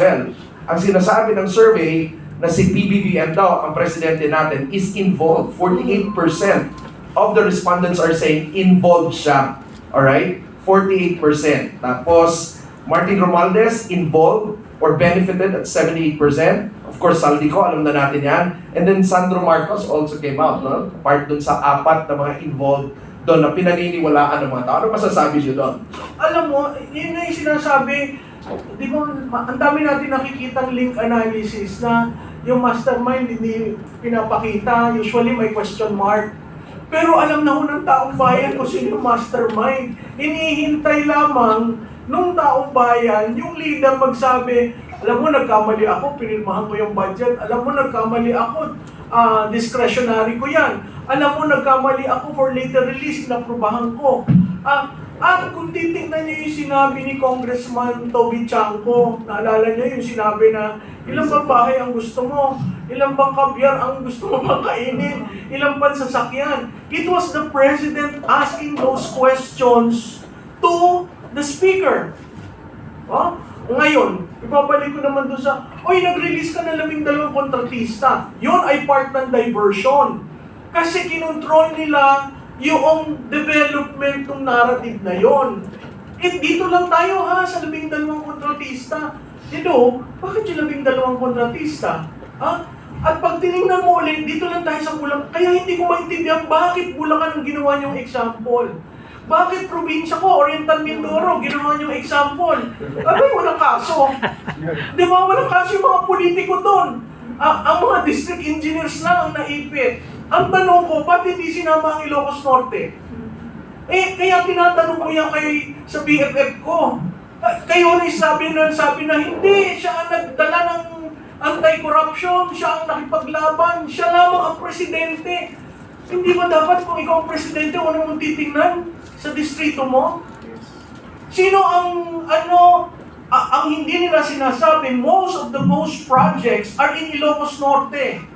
Well, ang sinasabi ng survey na si PBBM daw, ang presidente natin, is involved. 48% of the respondents are saying involved siya. Alright? 48%. Tapos, Martin Romualdez, involved or benefited at 78%. Of course, Saldico, alam na natin yan. And then Sandro Marcos also came out, no? Part dun sa apat na mga involved doon na pinaniniwalaan ng mga tao. Ano masasabi niyo doon? Alam mo, yun na yung sinasabi, di ba, ang dami natin nakikitang link analysis na yung mastermind hindi pinapakita, usually may question mark. Pero alam na ho ng taong bayan kung sino yung mastermind. Hinihintay lamang nung taong bayan, yung leader magsabi, alam mo, nagkamali ako, pinirmahan ko yung budget. Alam mo, nagkamali ako, discretionary ko yan. Alam mo, nagkamali ako for later release, inaprubahan ko. At kung titignan niyo yung sinabi ni Congressman Toby Chanco, naalala niyo yung sinabi na, ilang bang bahay ang gusto mo? Ilang bang kabyar ang gusto mo bang kainin? Ilang bang sasakyan? It was the President asking those questions to the Speaker. Ngayon, ibabalik ko naman doon sa, nag-release ka ng 12 kontratista. Yun ay part ng diversion. Kasi kinontrol nila yung development ng narrative na yon. Dito lang tayo sa 12 kontratista. Bakit yung 12 kontratista? At pag tinignan mo ulit, dito lang tayo sa Bulacan. Kaya hindi ko maintindihan bakit Bulacan ang ginawa niyong example. Bakit probinsya ko, Oriental Mindoro, ginawa niyong example? Abay, walang kaso. Di ba, walang kaso yung mga politiko doon. Ang mga district engineers lang ang naipit. Ang tanong ko, ba't hindi sinama ang Ilocos Norte? Kaya tinatanong ko yan sa BFF ko. Kayo na sabi na hindi, siya ang nagdala ng anti-corruption, siya ang nakipaglaban, siya lamang ang presidente. Hindi ba dapat kung ikaw ang presidente, ano mong titingnan sa distrito mo? Sino ang hindi nila sinasabi, most of projects are in Ilocos Norte.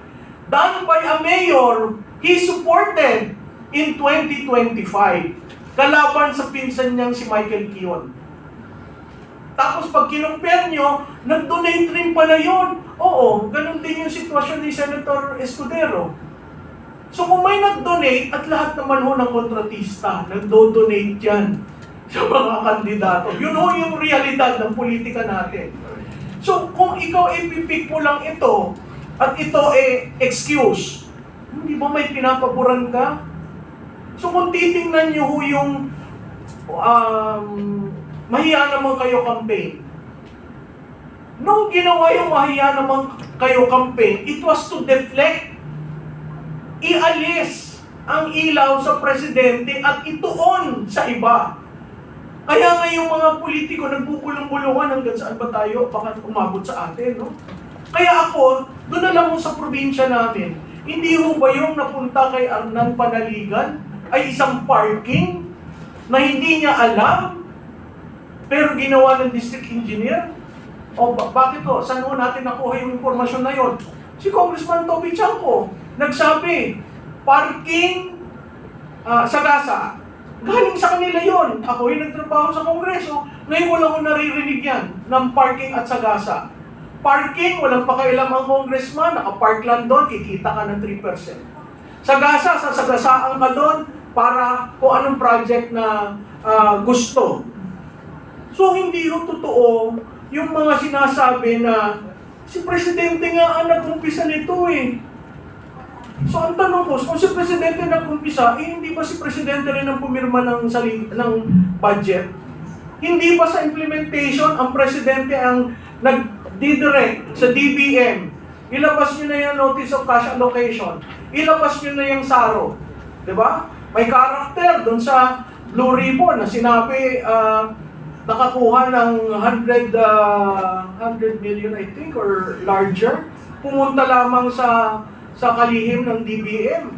Done by a mayor, he supported in 2025. Kalaban sa pinsan niyang si Michael Kiyon. Tapos pag kinumpare nyo, nag-donate rin pala yun. Oo, ganun din yung sitwasyon ni Senator Escudero. So kung may nag-donate, at lahat naman ho ng kontratista, nag-donate yan sa mga kandidato. Yun ho yung realidad ng politika natin. So kung ikaw ipipik mo lang ito, at ito excuse, hindi ba may pinapaboran ka? So kung titingnan nyo ho yung mahiya naman kayo campaign, nung ginawa yung mahiya naman kayo campaign, it was to deflect, ialis ang ilaw sa presidente at ituon sa iba. Kaya nga yung mga politiko nagbubulong-bulungan hanggang saan ba tayo, baka umabot sa atin, no? Kaya ako, doon na lang sa probinsya namin, hindi ho ba yung napunta kay Arnan Panaligan ay isang parking na hindi niya alam, pero ginawa ng district engineer? O bakit ho? Saan ho natin nakuha yung impormasyon na yon? Si Congressman Toby Chanco, nagsabi, parking Sagasa. Galing sa kanila yon. Ako yung nagtrabaho sa Kongreso, ngayon wala ko naririnig yan ng parking at Sagasa. Parking, walang pakialam ang congressman, nakapark lang doon, kikita ka ng 3%. Sagasa, sasagasaan ka doon para kung anong project na gusto. So hindi yung totoo yung mga sinasabi na si Presidente nga ang nag-umpisa nito eh. So ang tanong ko, kung si Presidente nag-umpisa, hindi ba si Presidente rin ang pumirma ng budget? Hindi ba sa implementation ang Presidente ang nag-direct sa DBM? Ilabas nyo na yung Notice of Cash Allocation. Ilabas nyo na yung SARO. Diba? May karakter doon sa Blue Ribbon na sinabi nakakuha ng 100 million I think or larger. Pumunta lamang sa kalihim ng DBM.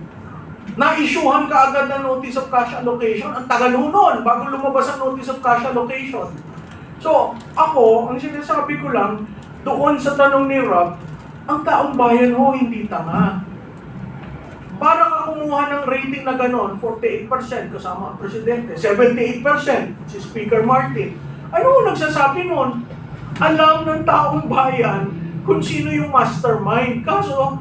Na-issuehan ka agad ng Notice of Cash Allocation. Ang tagal nun, bago lumabas ang Notice of Cash Allocation. So, ako, ang sinasabi ko lang, doon sa tanong ni Rob, ang taong bayan ho, hindi tanga. Para ka kumuha ng rating na gano'n, 48% kasama ang presidente, 78% si Speaker Martin. Ano ho nagsasabi nun? alam ng taong bayan kung sino yung mastermind. Kaso,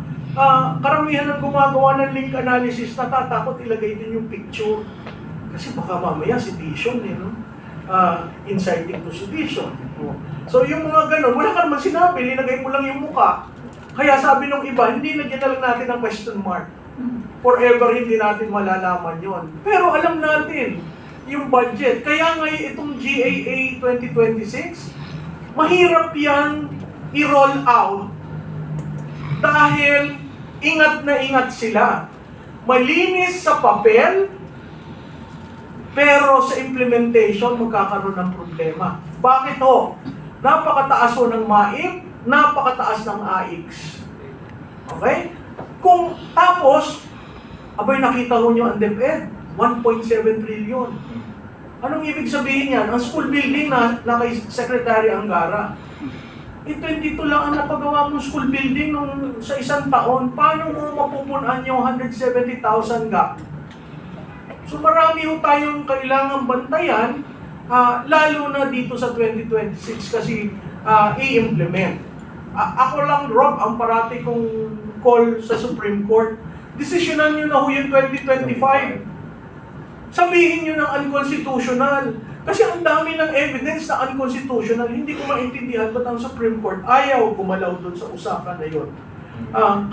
karamihan ng gumagawa ng link analysis natatakot ilagay din yung picture. Kasi baka mamaya sedition, no? Inciting to sedition. So yung mga ganun, wala ka naman sinabi, linagay mo lang yung muka. Kaya sabi ng iba, hindi lagyan na lang natin ng question mark. Forever hindi natin malalaman yon. Pero alam natin yung budget. Kaya ngayon itong GAA 2026, mahirap yan i-roll out dahil ingat na ingat sila. Malinis sa papel, pero sa implementation magkakaroon ng problema. Bakit ho? Napakataas ho ng MAIP, napakataas ng AIX. Okay? Kung tapos, abay nakita ho nyo ang DepEd, 1.7 trillion. Anong ibig sabihin yan? Ang school building na kay Secretary Angara. 22 lang ang napagawa mong school building nung sa isang taon. Paano mo mapupunan yung 170,000 gap? So marami ho tayong kailangang bantayan, lalo na dito sa 2026 kasi i-implement. Ako lang, Rob, ang parati kong call sa Supreme Court, desisyonan nyo na ho yung 2025. Sabihin nyo ng unconstitutional. Kasi ang dami ng evidence na unconstitutional, hindi ko maintindihan ba't ang Supreme Court ayaw gumalaw doon sa usapan na yun.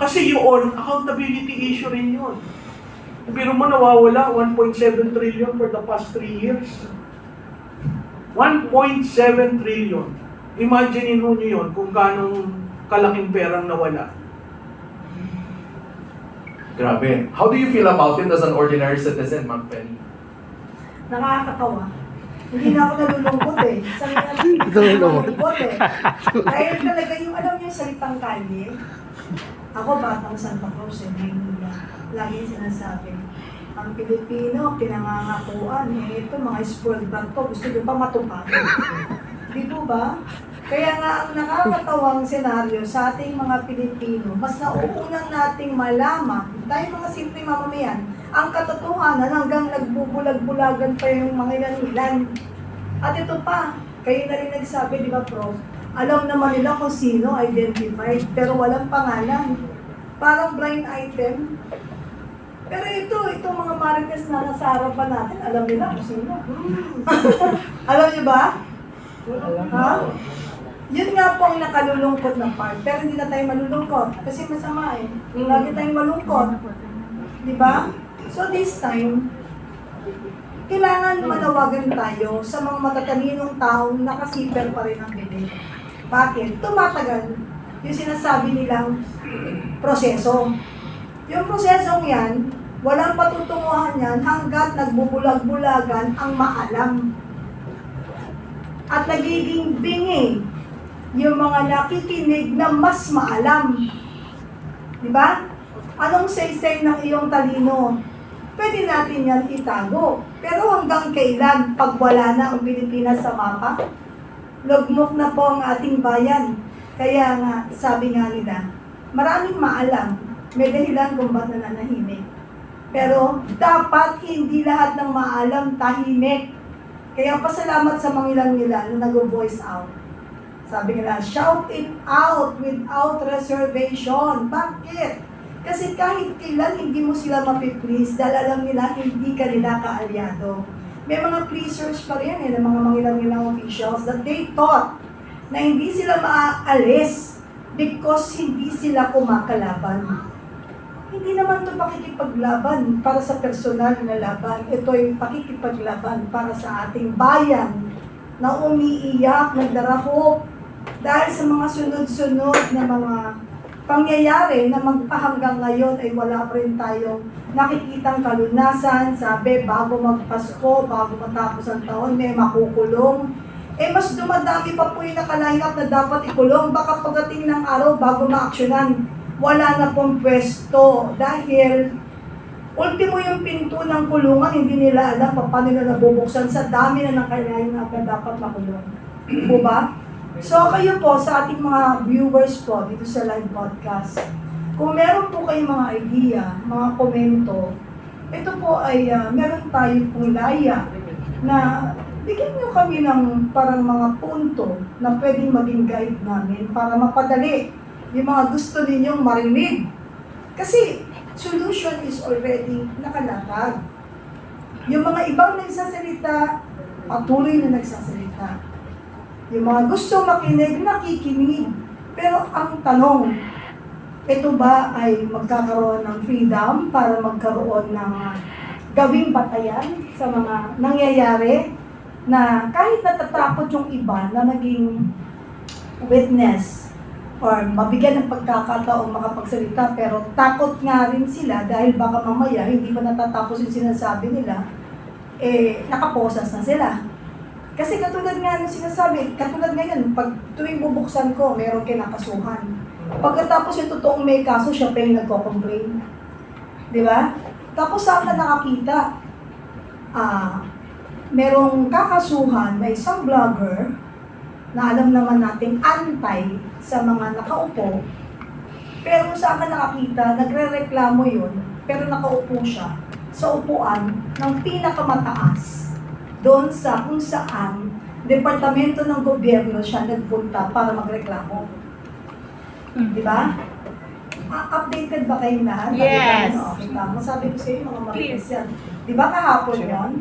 Kasi yun, accountability issue rin yun. Pero mo nawawala, 1.7 trillion for the past 3 years. 1.7 trillion. Imagine nyo yun kung ganong kalaking perang nawala. Grabe. How do you feel about it as an ordinary citizen, Ma'am Penny? Nakakatawa. Hindi na ako nalulungkot eh. Sabi na nalulungkot eh. Dahil talaga yung, alam niyo yung salitang kalye, ako batang Santa Cruz eh, Maynila. Lagi sinasabi, ang Pilipino, pinangangakuan, eh, ito mga spoiled brat to, gusto nyo pa matupad. Di po ba? Kaya nga ang nakakatawang senaryo sa ating mga Pilipino, mas nauunang nating malaman, tayo mga simple mamamayan, ang katotohanan hanggang nagbubulag-bulagan pa yung mga ilan-ilan. At ito pa, kayo na rin nagsabi, di ba, Prof? Alam naman nila kung sino identified, pero walang pangalan. Parang blind item. Pero itong mga marites na nasa harapan natin, alam nila kung sino. Alam niyo ba? Ha? Yun nga po ang nakalulungkot na part. Pero hindi na tayo malulungkot. Kasi masama eh. Lagi tayong malungkot. Di ba? So this time, kailangan manawagan tayo sa mga matataninong taong nakasiper pa rin ang bibig. Bakit? Tumatagal yung sinasabi nilang proseso. Yung prosesong yan, walang patutunguhan yan hanggat nagbubulag-bulagan ang maalam. At nagiging bingi yung mga nakikinig na mas maalam. Di ba? Anong say-say ng iyong talino? Pwede natin yan itago. Pero hanggang kailan pag wala na ang Pilipinas sa mapa? Lugmok na po ang ating bayan. Kaya nga, sabi nga nila, maraming maalam, may dahilan kung ba't nananahimik. Pero dapat hindi lahat ng maalam tahimik. Kaya pasalamat sa mga ilan nila na nag-voice out. Sabi nila, shout it out without reservation. Bakit? Kasi kahit kailan hindi mo sila mapiplease dahil alam nila hindi ka nila kaalyado. May mga pleasers pa rin ng mga mangilang-ilang officials that they thought na hindi sila maaalis because hindi sila kumakalaban. Hindi naman ito pakikipaglaban para sa personal na laban. Ito ay pakikipaglaban para sa ating bayan na umiiyak, nagdarahop dahil sa mga sunod-sunod na mga pangyayari na magpahanggang ngayon ay wala pa rin tayong nakikitang kalunasan. Sabi, bago magpasko, bago matapos ang taon, may makukulong. Mas dumadami pa po yung nakaline up na dapat ikulong. Baka pagdating ng araw, bago maaksyonan, wala na pong pwesto. Dahil, ultimo yung pinto ng kulungan, hindi nila alam paano nila nabubuksan sa dami na nakaline up na dapat makulong. Po ba? So kayo po sa ating mga viewers po dito sa live podcast, kung meron po kayong mga idea, mga komento, ito po ay meron tayo pong laya na bigyan niyo kami ng parang mga punto na pwedeng maging guide namin para mapadali yung mga gusto ninyong marinig. Kasi solution is already nakalatag. Yung mga ibang nagsasalita, patuloy na nagsasalita. Yung mga gusto makinig, nakikinig. Pero ang tanong, ito ba ay magkakaroon ng freedom para magkaroon ng gawing batayan sa mga nangyayari na kahit natatakot yung iba na maging witness or mabigyan ng pagkakataong makapagsalita pero takot nga rin sila dahil baka mamaya hindi pa natatapos yung sinasabi nila, nakaposas na sila. Kasi katulad nga ng sinasabi, katulad ngayon, pag tuwing bubuksan ko, meron kinakasuhan. Pagkatapos yung totoong may kaso, siya pa yung nagko-complain. Di ba? Tapos saan ka nakakita? Merong kakasuhan na isang vlogger na alam naman nating antay sa mga nakaupo. Pero saan ka nakakita, nagre-reklamo yun, pero nakaupo siya sa upuan ng pinakamataas doon sa kung saan departamento ng gobyerno siya nagpunta para magreklamo. Di ba? Updated ba kayong lahat? Yes. Okay, tama. Sabi ko sa inyo, mga marites yan. Di ba kahapon yun?